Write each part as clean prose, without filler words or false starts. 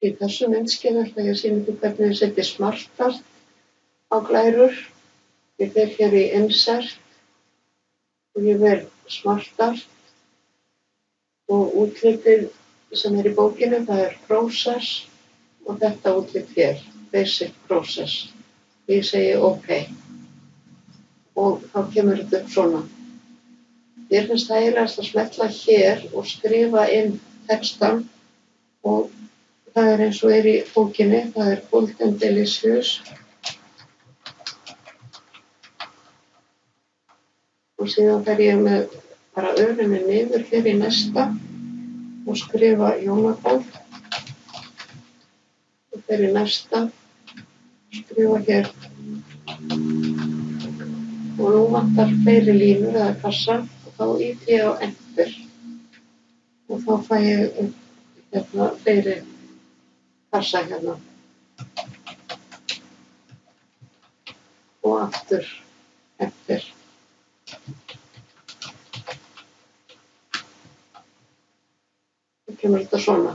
Í þessu myndskeiði ætla ég að sýna ykkur hvernig ég seti SmartArt á glærur. Ég fer hér í Insert og ég ver SmartArt og útlitið sem í bókinni, það Process og þetta útlit hér, Basic Process. Ég segi OK og þá kemur þetta upp svona. Mér finnst þægilegast að smella hér og skrifa inn textann og það eins og í bókinni, það Bold and Delicious. Og síðan fer ég með bara örinni niður hér í næsta og skrifa Jónatan. Og fer í næsta, skrifa hér. Og nú vantar fleiri línur eða kassa og þá ýti ég á Enter. Og þá fæ ég hérna fleiri kassa hérna. Og aftur Enter. Þá kemur þetta svona.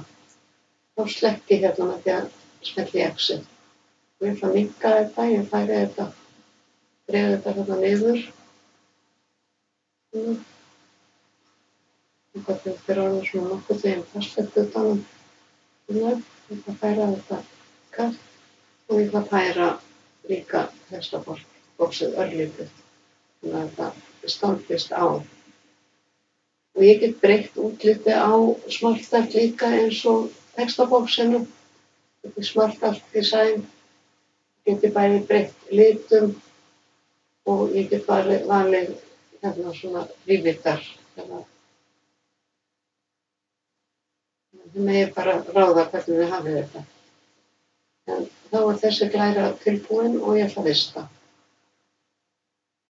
Þá slekk ég hérna með því að smelli Exit. Og ég ætla að minnka þetta, ég færi þetta, dreif þetta hérna niður. Og þetta orðið svona nokkuð þegar fastlegt utanum. Ég ætla að færa þetta kall og ég ætla að færa líka textabóksið örlítið. Þannig að þetta standist á. Og ég get breytt útliti á SmartArt líka eins og textabóksinu. Þetta SmartArt Design. Ég get bæði breytt litum og ég get valið hérna svona frívitar. Þið megið bara ráða hvernig þið hafið þetta. En þá þessi glæra tilbúin og ég ætla að vista.